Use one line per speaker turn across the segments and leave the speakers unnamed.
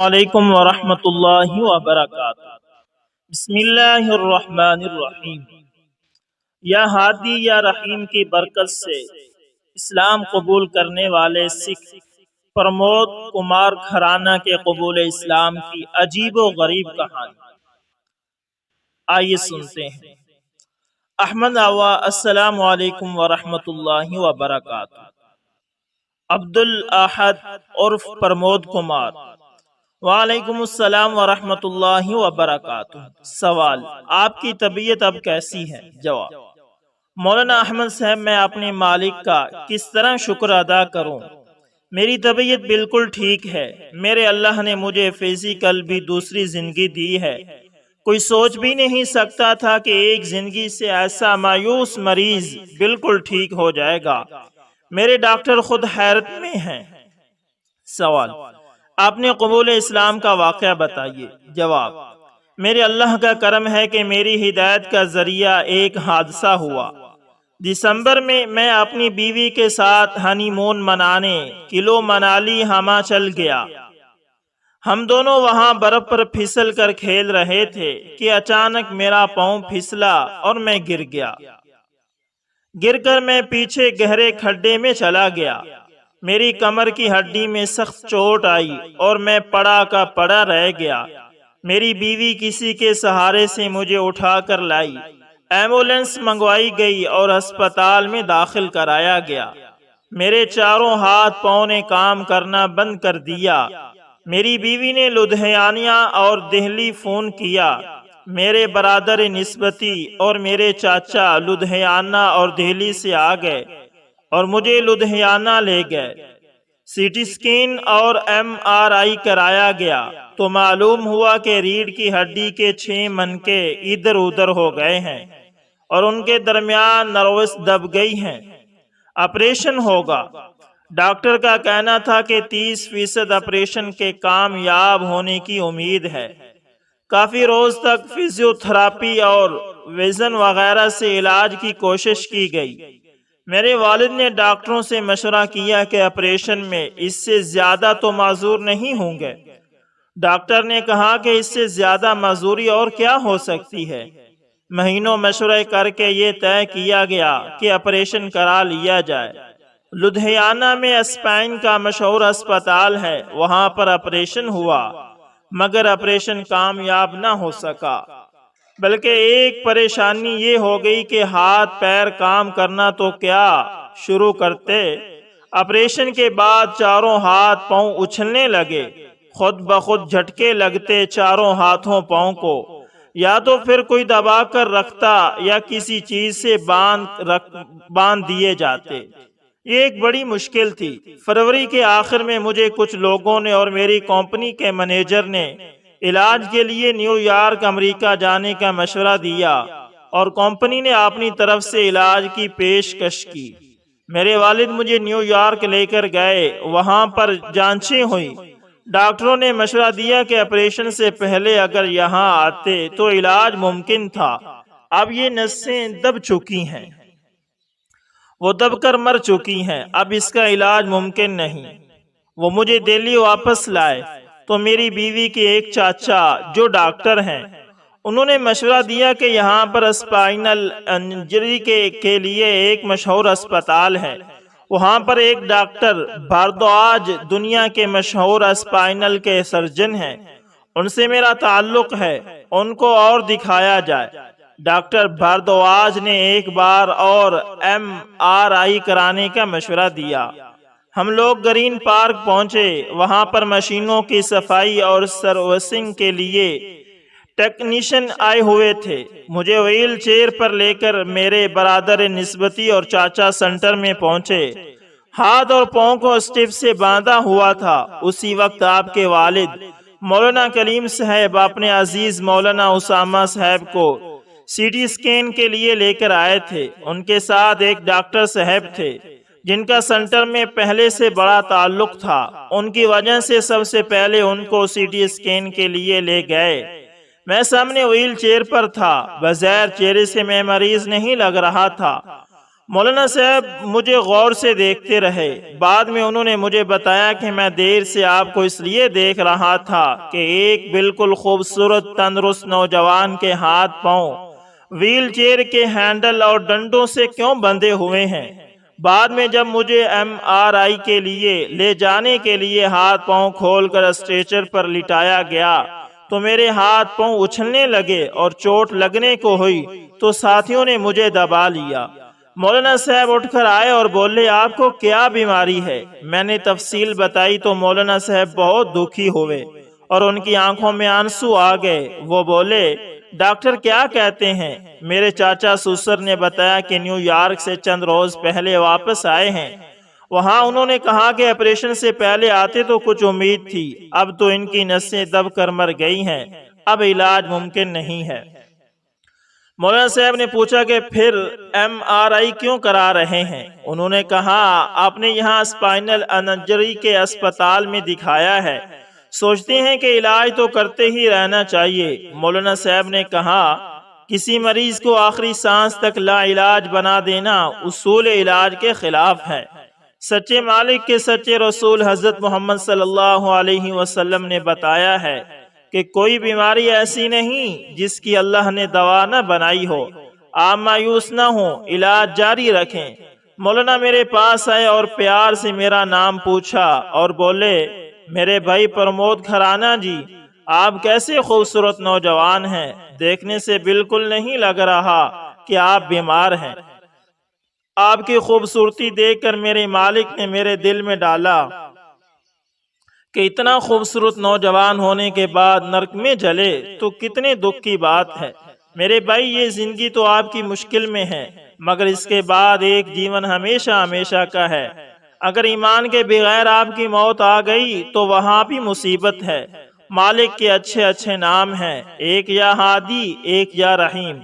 علیکم ورحمۃ اللہ وبرکاتہ۔ بسم اللہ الرحمن الرحیم۔ یا ہادی یا رحیم کی برکت سے اسلام قبول کرنے والے سکھ پرمود کمار گھرانہ کے قبول اسلام کی عجیب و غریب کہانی آئیے سنتے ہیں۔ احمد آوا، السلام علیکم ورحمۃ اللہ وبرکاتہ۔ عبد الاحد عرف پرمود کمار، وعلیکم السلام ورحمۃ اللہ وبرکاتہ۔ سوال: آپ کی طبیعت اب کیسی ہے؟ جواب: مولانا احمد صاحب، میں اپنے مالک کا کس طرح شکر ادا کروں؟ میری طبیعت بالکل ٹھیک ہے۔ میرے اللہ نے مجھے فزیکل بھی دوسری زندگی دی ہے۔ کوئی سوچ بھی نہیں سکتا تھا کہ ایک زندگی سے ایسا مایوس مریض بالکل ٹھیک ہو جائے گا۔ میرے ڈاکٹر خود حیرت میں ہیں۔ سوال: آپ نے قبول اسلام کا واقعہ بتائیے۔ جواب: میرے اللہ کا کرم ہے کہ میری ہدایت کا ذریعہ ایک حادثہ ہوا۔ دسمبر میں اپنی بیوی کے ساتھ ہنی مون منانے کلو منالی ہماچل گیا۔ ہم دونوں وہاں برف پر پھسل کر کھیل رہے تھے کہ اچانک میرا پاؤں پھسلا اور میں گر گیا۔ گر کر میں پیچھے گہرے کھڈے میں چلا گیا۔ میری کمر کی ہڈی میں سخت چوٹ آئی اور میں پڑا کا پڑا رہ گیا۔ میری بیوی کسی کے سہارے سے مجھے اٹھا کر لائی۔ ایمبولینس منگوائی گئی اور ہسپتال میں داخل کرایا گیا۔ میرے چاروں ہاتھ پاؤں نے کام کرنا بند کر دیا۔ میری بیوی نے لدھیانہ اور دہلی فون کیا۔ میرے برادر نسبتی اور میرے چاچا لدھیانہ اور دہلی سے آ گئے اور مجھے لدھیانہ لے گئے۔ سی ٹی سکین اور ایم آر آئی کرایا گیا تو معلوم ہوا کہ ریڑھ کی ہڈی کے 6 منکے ادھر ادھر ہو گئے ہیں اور ان کے درمیان نروس دب گئی ہیں۔ آپریشن ہوگا۔ ڈاکٹر کا کہنا تھا کہ 30% آپریشن کے کامیاب ہونے کی امید ہے۔ کافی روز تک فزیو تھراپی اور ویزن وغیرہ سے علاج کی کوشش کی گئی۔ میرے والد نے ڈاکٹروں سے مشورہ کیا کہ آپریشن میں اس سے زیادہ تو معذور نہیں ہوں گے۔ ڈاکٹر نے کہا کہ اس سے زیادہ معذوری اور کیا ہو سکتی ہے۔ مہینوں مشورے کر کے یہ طے کیا گیا کہ آپریشن کرا لیا جائے۔ لدھیانہ میں اسپائن کا مشہور اسپتال ہے، وہاں پر آپریشن ہوا مگر آپریشن کامیاب نہ ہو سکا، بلکہ ایک پریشانی یہ ہو گئی کہ ہاتھ پیر کام کرنا تو کیا شروع کرتے۔ آپریشن کے بعد چاروں ہاتھ پاؤں اچھلنے لگے، خود بخود جھٹکے لگتے چاروں ہاتھوں پاؤں کو، یا تو پھر کوئی دبا کر رکھتا یا کسی چیز سے باندھ دیے جاتے۔ یہ ایک بڑی مشکل تھی۔ فروری کے آخر میں مجھے کچھ لوگوں نے اور میری کمپنی کے مینیجر نے علاج کے لیے نیو یارک امریکہ جانے کا مشورہ دیا اور کمپنی نے اپنی طرف سے علاج کی پیشکش کی۔ میرے والد مجھے نیو یارک لے کر گئے، وہاں پر جانچیں ہوئی۔ ڈاکٹروں نے مشورہ دیا کہ آپریشن سے پہلے اگر یہاں آتے تو علاج ممکن تھا۔ اب یہ نسیں دب چکی ہیں، وہ دب کر مر چکی ہیں، اب اس کا علاج ممکن نہیں۔ وہ مجھے دہلی واپس لائے تو میری بیوی کے ایک چاچا جو ڈاکٹر ہیں، انہوں نے مشورہ دیا کہ یہاں پر اسپائنل انجری کے لیے ایک مشہور اسپتال ہے، وہاں پر ایک ڈاکٹر بھاردواج دنیا کے مشہور اسپائنل کے سرجن ہیں، ان سے میرا تعلق ہے، ان کو اور دکھایا جائے۔ ڈاکٹر بھاردواج نے ایک بار اور ایم آر آئی کرانے کا مشورہ دیا۔ ہم لوگ گرین پارک پہنچے، وہاں پر مشینوں کی صفائی اور سروسنگ کے لیے ٹیکنیشین آئے ہوئے تھے۔ مجھے ویل چیئر پر لے کر میرے برادر نسبتی اور چاچا سینٹر میں پہنچے۔ ہاتھ اور پاؤں کو اسٹیپ سے باندھا ہوا تھا۔ اسی وقت آپ کے والد مولانا کلیم صاحب اپنے عزیز مولانا اسامہ صاحب کو سی ٹی سکین کے لیے لے کر آئے تھے۔ ان کے ساتھ ایک ڈاکٹر صاحب تھے جن کا سینٹر میں پہلے سے بڑا تعلق تھا، ان کی وجہ سے سب سے پہلے ان کو سی ٹی سکین کے لیے لے گئے۔ میں سامنے ویل چیئر پر تھا، بظاہر چہرے سے میں مریض نہیں لگ رہا تھا۔ مولانا صاحب مجھے غور سے دیکھتے رہے۔ بعد میں انہوں نے مجھے بتایا کہ میں دیر سے آپ کو اس لیے دیکھ رہا تھا کہ ایک بالکل خوبصورت تندرست نوجوان کے ہاتھ پاؤں ویل چیئر کے ہینڈل اور ڈنڈوں سے کیوں بندھے ہوئے ہیں۔ بعد میں جب مجھے MRI کے لیے لے جانے کے لیے ہاتھ پاؤں کھول کر اسٹریچر پر لٹایا گیا تو میرے ہاتھ پاؤں اچھلنے لگے اور چوٹ لگنے کو ہوئی تو ساتھیوں نے مجھے دبا لیا۔ مولانا صاحب اٹھ کر آئے اور بولے آپ کو کیا بیماری ہے؟ میں نے تفصیل بتائی تو مولانا صاحب بہت دکھی ہوئے اور ان کی آنکھوں میں آنسو آ گئے۔ وہ بولے ڈاکٹر کیا کہتے ہیں؟ میرے چاچا سسر نے بتایا کہ نیو یارک سے چند روز پہلے واپس آئے ہیں۔ وہاں انہوں نے کہا کہ آپریشن سے پہلے آتے تو کچھ امید تھی، اب تو ان کی نسیں دب کر مر گئی ہیں، اب علاج ممکن نہیں ہے۔ مولانا صاحب نے پوچھا کہ پھر MRI کیوں کرا رہے ہیں؟ انہوں نے کہا آپ نے یہاں اسپائنل انجری کے اسپتال میں دکھایا ہے، سوچتے ہیں کہ علاج تو کرتے ہی رہنا چاہیے۔ مولانا صاحب نے کہا کسی مریض کو آخری سانس تک لا علاج بنا دینا اصول علاج کے خلاف ہے۔ سچے مالک کے سچے رسول حضرت محمد صلی اللہ علیہ وسلم نے بتایا ہے کہ کوئی بیماری ایسی نہیں جس کی اللہ نے دوا نہ بنائی ہو۔ آپ مایوس نہ ہوں، علاج جاری رکھیں۔ مولانا میرے پاس آئے اور پیار سے میرا نام پوچھا اور بولے میرے بھائی پرمود کھرانا جی، آپ کیسے خوبصورت نوجوان ہیں، دیکھنے سے بالکل نہیں لگ رہا کہ آپ بیمار ہیں۔ آپ کی خوبصورتی دیکھ کر میرے مالک نے میرے دل میں ڈالا کہ اتنا خوبصورت نوجوان ہونے کے بعد نرک میں جلے تو کتنے دکھ کی بات ہے۔ میرے بھائی یہ زندگی تو آپ کی مشکل میں ہے، مگر اس کے بعد ایک جیون ہمیشہ ہمیشہ کا ہے۔ اگر ایمان کے بغیر آپ کی موت آ گئی تو وہاں بھی مصیبت ہے۔ مالک کے اچھے اچھے نام ہیں، ایک یا ہادی ایک یا رحیم،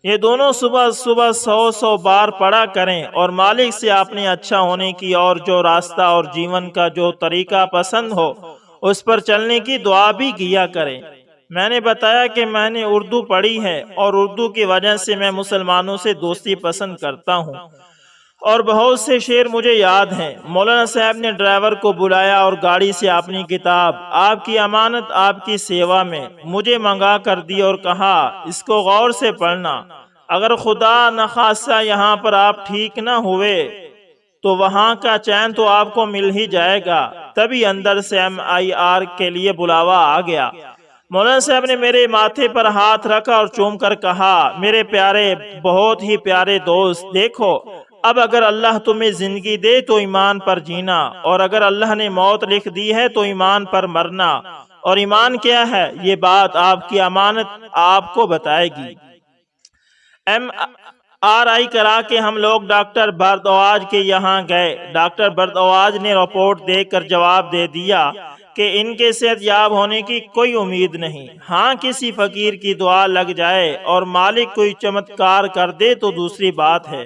یہ دونوں صبح صبح 100 بار پڑھا کریں اور مالک سے اپنے اچھا ہونے کی اور جو راستہ اور جیون کا جو طریقہ پسند ہو اس پر چلنے کی دعا بھی کیا کریں۔ میں نے بتایا کہ میں نے اردو پڑھی ہے اور اردو کی وجہ سے میں مسلمانوں سے دوستی پسند کرتا ہوں اور بہت سے شعر مجھے یاد ہیں۔ مولانا صاحب نے ڈرائیور کو بلایا اور گاڑی سے اپنی کتاب آپ کی امانت آپ کی سیوا میں مجھے منگا کر دی اور کہا اس کو غور سے پڑھنا، اگر خدا نخواستہ یہاں پر آپ ٹھیک نہ ہوئے تو وہاں کا چین تو آپ کو مل ہی جائے گا۔ تبھی اندر سے MIR کے لیے بلاوا آ گیا۔ مولانا صاحب نے میرے ماتھے پر ہاتھ رکھا اور چوم کر کہا میرے پیارے بہت ہی پیارے دوست، دیکھو اب اگر اللہ تمہیں زندگی دے تو ایمان پر جینا، اور اگر اللہ نے موت لکھ دی ہے تو ایمان پر مرنا۔ اور ایمان کیا ہے یہ بات آپ کی امانت آپ کو بتائے گی۔ MRI کرا کے ہم لوگ ڈاکٹر بردواج کے یہاں گئے۔ ڈاکٹر بردواج نے رپورٹ دے کر جواب دے دیا کہ ان کے صحت یاب ہونے کی کوئی امید نہیں، ہاں کسی فقیر کی دعا لگ جائے اور مالک کوئی چمتکار کر دے تو دوسری بات ہے۔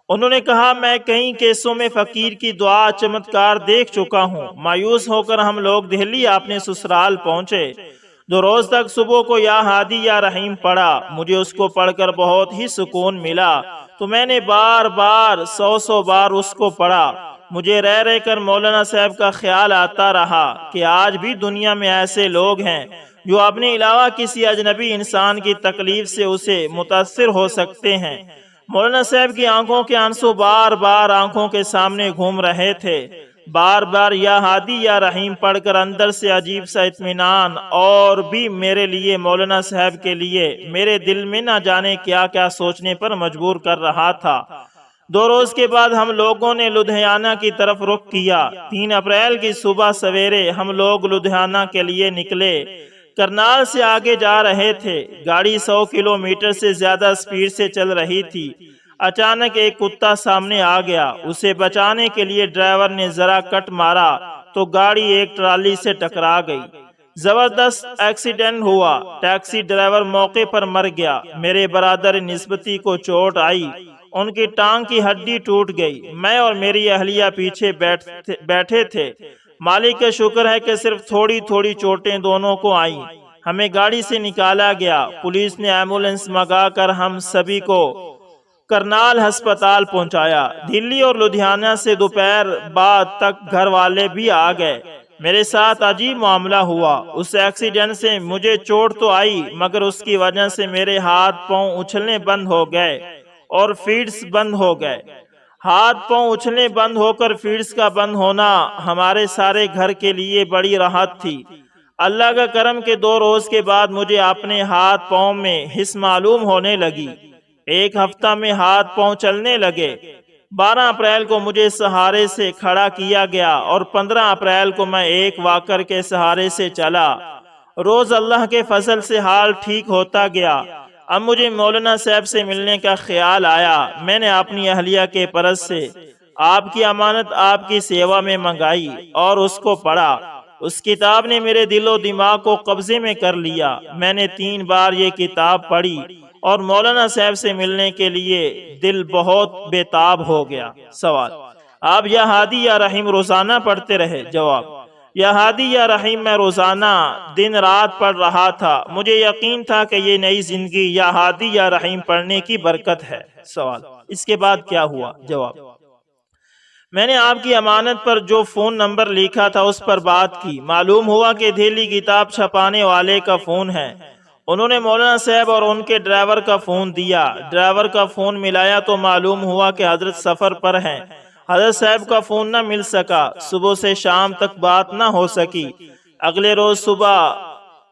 انہوں نے کہا میں کئی کیسوں میں فقیر کی دعا چمتکار دیکھ چکا ہوں۔ مایوس ہو کر ہم لوگ دہلی اپنے سسرال پہنچے۔ 2 روز تک صبح کو یا ہادی یا رحیم پڑھا، مجھے اس کو پڑھ کر بہت ہی سکون ملا تو میں نے بار بار 100 بار اس کو پڑھا۔ مجھے رہ رہ کر مولانا صاحب کا خیال آتا رہا کہ آج بھی دنیا میں ایسے لوگ ہیں جو اپنے علاوہ کسی اجنبی انسان کی تکلیف سے اسے متاثر ہو سکتے ہیں۔ مولانا صاحب کی آنکھوں کے آنسو بار بار آنکھوں کے سامنے گھوم رہے تھے۔ بار بار یا ہادی یا رحیم پڑھ کر اندر سے عجیب سا اطمینان اور بھی میرے لیے مولانا صاحب کے لیے میرے دل میں نہ جانے کیا کیا سوچنے پر مجبور کر رہا تھا۔ 2 روز کے بعد ہم لوگوں نے لدھیانہ کی طرف رخ کیا۔ 3 اپریل کی صبح سویرے ہم لوگ لدھیانہ کے لیے نکلے۔ کرنال سے آگے جا رہے تھے، گاڑی 100 کلومیٹر سے زیادہ سپیڈ سے چل رہی تھی۔ اچانک ایک کتا سامنے آ گیا، اسے بچانے کے لیے ڈرائیور نے ذرا کٹ مارا تو گاڑی ایک ٹرالی سے ٹکرا گئی۔ زبردست ایکسیڈنٹ ہوا، ٹیکسی ڈرائیور موقع پر مر گیا۔ میرے برادر نسبتی کو چوٹ آئی، ان کی ٹانگ کی ہڈی ٹوٹ گئی۔ میں اور میری اہلیہ پیچھے بیٹھے تھے۔ مالک کا شکر ہے کہ صرف تھوڑی تھوڑی چوٹیں دونوں کو آئیں۔ ہمیں گاڑی سے نکالا گیا، پولیس نے ایمبولینس منگا کر ہم سبھی کو کرنال ہسپتال پہنچایا۔ دلی اور لدھیانہ سے دوپہر بعد تک گھر والے بھی آ گئے۔ میرے ساتھ عجیب معاملہ ہوا۔ اس ایکسیڈنٹ سے مجھے چوٹ تو آئی، مگر اس کی وجہ سے میرے ہاتھ پاؤں اچھلنے بند ہو گئے اور فیڈز بند ہو گئے۔ ہاتھ پاؤں اچھلنے بند ہو کر فیڈز کا بند ہونا ہمارے سارے گھر کے لیے بڑی راحت تھی۔ اللہ کا کرم کے 2 روز کے بعد مجھے اپنے ہاتھ پاؤں میں حس معلوم ہونے لگی۔ 1 ہفتہ میں ہاتھ پاؤں چلنے لگے۔ 12 اپریل کو مجھے سہارے سے کھڑا کیا گیا اور 15 اپریل کو میں ایک واکر کے سہارے سے چلا۔ روز اللہ کے فضل سے حال ٹھیک ہوتا گیا۔ اب مجھے مولانا صاحب سے ملنے کا خیال آیا۔ میں نے اپنی اہلیہ کے پرس سے آپ کی امانت آپ کی سیوا میں منگائی اور اس کو پڑھا۔ اس کتاب نے میرے دل و دماغ کو قبضے میں کر لیا۔ میں نے 3 بار یہ کتاب پڑھی اور مولانا صاحب سے ملنے کے لیے دل بہت بے تاب ہو گیا۔ سوال: آپ یا ہادی یا رحیم روزانہ پڑھتے رہے؟ جواب: یا ہادی یا رحیم میں روزانہ دن رات پڑھ رہا تھا۔ مجھے یقین تھا کہ یہ نئی زندگی یا ہادی یا رحیم پڑھنے کی برکت ہے۔ سوال: اس کے بعد کیا ہوا؟ جواب: میں نے آپ کی امانت پر جو فون نمبر لکھا تھا اس پر بات کی۔ معلوم ہوا کہ دہلی کتاب چھپانے والے کا فون ہے۔ انہوں نے مولانا صاحب اور ان کے ڈرائیور کا فون دیا۔ ڈرائیور کا فون ملایا تو معلوم ہوا کہ حضرت سفر پر ہیں۔ حضرت صاحب کا فون نہ مل سکا۔ صبح سے شام تک بات نہ ہو سکی۔ اگلے روز صبح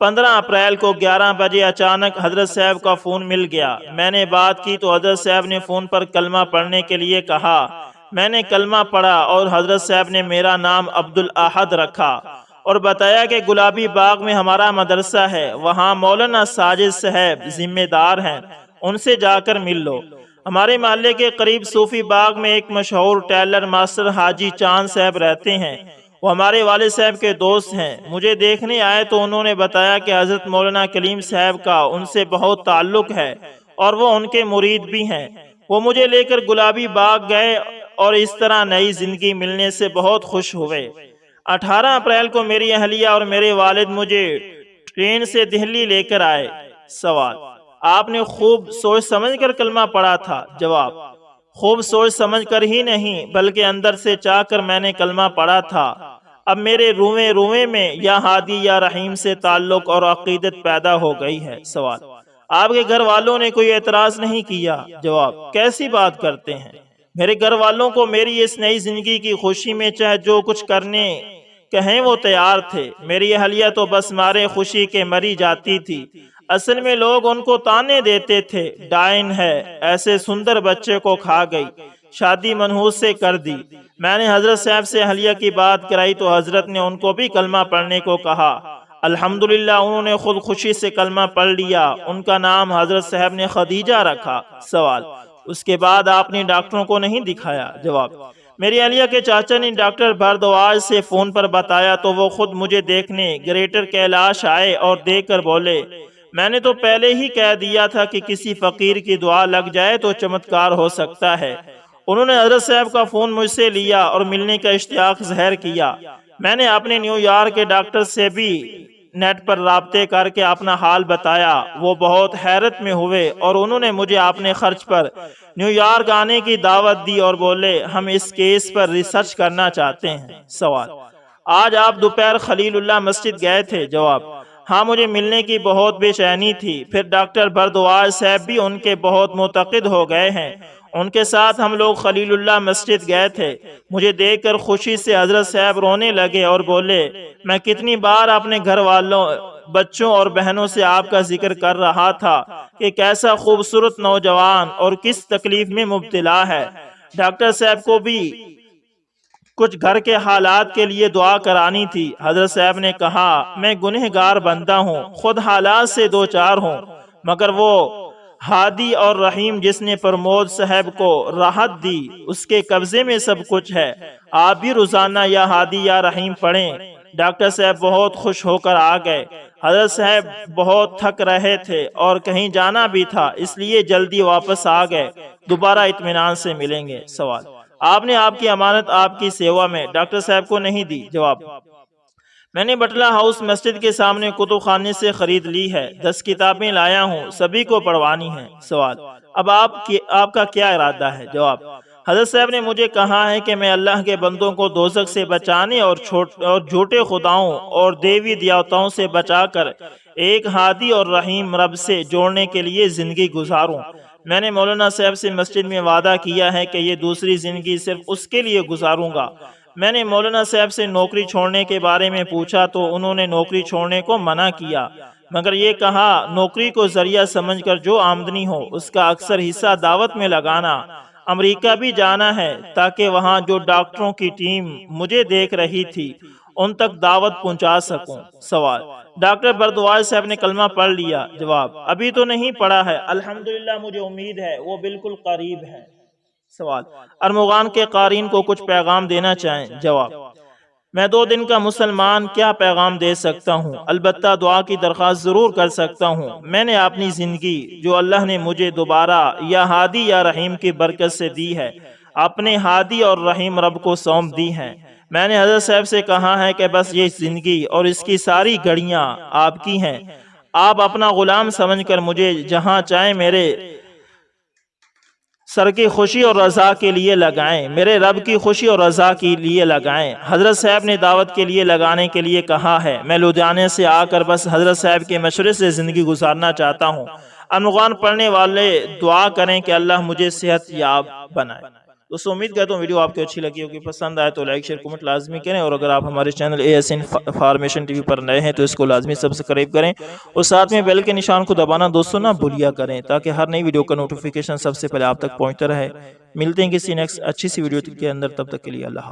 15 اپریل کو 11 بجے اچانک حضرت صاحب کا فون مل گیا۔ میں نے بات کی تو حضرت صاحب نے فون پر کلمہ پڑھنے کے لیے کہا۔ میں نے کلمہ پڑھا اور حضرت صاحب نے میرا نام عبدالاحد رکھا اور بتایا کہ گلابی باغ میں ہمارا مدرسہ ہے، وہاں مولانا ساجد صاحب ذمہ دار ہیں، ان سے جا کر مل لو۔ ہمارے محلے کے قریب صوفی باغ میں ایک مشہور ٹیلر ماسٹر حاجی چاند صاحب رہتے ہیں، وہ ہمارے والد صاحب کے دوست ہیں۔ مجھے دیکھنے آئے تو انہوں نے بتایا کہ حضرت مولانا کلیم صاحب کا ان سے بہت تعلق ہے اور وہ ان کے مرید بھی ہیں۔ وہ مجھے لے کر گلابی باغ گئے اور اس طرح نئی زندگی ملنے سے بہت خوش ہوئے۔ 18 اپریل کو میری اہلیہ اور میرے والد مجھے ٹرین سے دہلی لے کر آئے۔ سوال: آپ نے خوب سوچ سمجھ کر کلمہ پڑھا تھا؟ جواب: خوب سوچ سمجھ کر ہی نہیں بلکہ اندر سے چاہ کر میں نے کلمہ پڑھا تھا۔ اب میرے روئیں روئیں میں یا ہادی یا رحیم سے تعلق اور عقیدت پیدا ہو گئی ہے۔ سوال: آپ کے گھر والوں نے کوئی اعتراض نہیں کیا؟ جواب: کیسی بات کرتے ہیں، میرے گھر والوں کو میری اس نئی زندگی کی خوشی میں چاہے جو کچھ کرنے کہیں وہ تیار تھے۔ میری اہلیہ تو بس مارے خوشی کے مری جاتی تھی۔ اصل میں لوگ ان کو تانے دیتے تھے، ڈائن ہے، ایسے سندر بچے کو کھا گئی، شادی منحوس سے کر دی۔ میں نے حضرت صاحب سے اہلیہ کی بات کرائی تو حضرت نے ان کو بھی کلمہ پڑھنے کو کہا۔ الحمدللہ انہوں نے خود خوشی سے کلمہ پڑھ لیا۔ ان کا نام حضرت صاحب نے خدیجہ رکھا۔ سوال: اس کے بعد آپ نے ڈاکٹروں کو نہیں دکھایا؟ جواب: میری اہلیہ کے چاچا نے ڈاکٹر بھردواج سے فون پر بتایا تو وہ خود مجھے دیکھنے گریٹر کیلاش آئے اور دیکھ کر بولے، میں نے تو پہلے ہی کہہ دیا تھا کہ کسی فقیر کی دعا لگ جائے تو چمتکار ہو سکتا ہے۔ انہوں نے حضرت صاحب کا فون مجھ سے لیا اور ملنے کا اشتیاق ظاہر کیا۔ میں نے اپنے نیو یارک کے ڈاکٹر سے بھی نیٹ پر رابطے کر کے اپنا حال بتایا۔ وہ بہت حیرت میں ہوئے اور انہوں نے مجھے اپنے خرچ پر نیو یارک آنے کی دعوت دی اور بولے ہم اس کیس پر ریسرچ کرنا چاہتے ہیں۔ سوال: آج آپ دوپہر خلیل اللہ مسجد گئے تھے؟ جواب: ہاں، مجھے ملنے کی بہت بے چینی تھی۔ پھر ڈاکٹر بھردواج صاحب بھی ان کے بہت معتقد ہو گئے ہیں، ان کے ساتھ ہم لوگ خلیل اللہ مسجد گئے تھے۔ مجھے دیکھ کر خوشی سے حضرت صاحب رونے لگے اور بولے میں کتنی بار اپنے گھر والوں، بچوں اور بہنوں سے آپ کا ذکر کر رہا تھا کہ کیسا خوبصورت نوجوان اور کس تکلیف میں مبتلا ہے۔ ڈاکٹر صاحب کو بھی کچھ گھر کے حالات کے لیے دعا کرانی تھی۔ حضرت صاحب نے کہا میں گنہگار بندہ ہوں، خود حالات سے دوچار ہوں، مگر وہ ہادی اور رحیم جس نے پرمود صاحب کو راحت دی اس کے قبضے میں سب کچھ ہے۔ آپ بھی روزانہ یا ہادی یا رحیم پڑھیں۔ ڈاکٹر صاحب بہت خوش ہو کر آ گئے۔ حضرت صاحب بہت تھک رہے تھے اور کہیں جانا بھی تھا، اس لیے جلدی واپس آ گئے۔ دوبارہ اطمینان سے ملیں گے۔ سوال: آپ نے آپ کی امانت آپ کی سیوا میں ڈاکٹر صاحب کو نہیں دی؟ جواب: میں نے بٹلہ ہاؤس مسجد کے سامنے کتب خانے سے خرید لی ہے، 10 کتابیں لایا ہوں، سبھی کو پڑھوانی ہیں۔ سوال: اب آپ کا کیا ارادہ ہے؟ جواب: حضرت صاحب نے مجھے کہا ہے کہ میں اللہ کے بندوں کو دوزخ سے بچانے اور جھوٹے خداؤں اور دیوی دیوتاؤں سے بچا کر ایک ہادی اور رحیم رب سے جوڑنے کے لیے زندگی گزاروں۔ میں نے مولانا صاحب سے مسجد میں وعدہ کیا ہے کہ یہ دوسری زندگی صرف اس کے لیے گزاروں گا۔ میں نے مولانا صاحب سے نوکری چھوڑنے کے بارے میں پوچھا تو انہوں نے نوکری چھوڑنے کو منع کیا، مگر یہ کہا نوکری کو ذریعہ سمجھ کر جو آمدنی ہو اس کا اکثر حصہ دعوت میں لگانا۔ امریکہ بھی جانا ہے تاکہ وہاں جو ڈاکٹروں کی ٹیم مجھے دیکھ رہی تھی ان تک دعوت پہنچا سکوں۔ سوال: ڈاکٹر بردواج صاحب نے کلمہ پڑھ لیا؟ جواب: ابھی تو نہیں پڑھا ہے، الحمدللہ مجھے امید ہے وہ بالکل قریب ہے۔ سوال: ارمغان کے قارئین کو کچھ پیغام دینا چاہیں؟ جواب: میں 2 دن کا مسلمان کیا پیغام دے سکتا ہوں، البتہ دعا کی درخواست ضرور کر سکتا ہوں۔ میں نے اپنی زندگی جو اللہ نے مجھے دوبارہ یا ہادی یا رحیم کی برکت سے دی ہے اپنے ہادی اور رحیم رب کو سونپ دی ہے۔ میں نے حضرت صاحب سے کہا ہے کہ بس یہ زندگی اور اس کی ساری گھڑیاں آپ کی ہیں، آپ اپنا غلام سمجھ کر مجھے جہاں چاہیں میرے سر کی خوشی اور رضا کے لیے لگائیں، میرے رب کی خوشی اور رضا کے لیے لگائیں۔ حضرت صاحب نے دعوت کے لیے لگانے کے لیے کہا ہے، میں لدھیانے سے آ کر بس حضرت صاحب کے مشورے سے زندگی گزارنا چاہتا ہوں۔ ارمغان پڑھنے والے دعا کریں کہ اللہ مجھے صحت یاب بنائے۔ دوستو امید کرتا ہوں ویڈیو آپ کو اچھی لگی ہوگی، پسند آئے تو لائک شیئر کمنٹ لازمی کریں، اور اگر آپ ہمارے channel ASN information TV پر نئے ہیں تو اس کو لازمی سبسکرائب کریں اور ساتھ میں بیل کے نشان کو دبانا دوستو نہ بھولیا کریں تاکہ ہر نئی ویڈیو کا نوٹیفیکیشن سب سے پہلے آپ تک پہنچتا رہے۔ ملتے ہیں کسی نیکسٹ اچھی سی ویڈیو کے اندر، تب تک کے لیے اللہ حافظ۔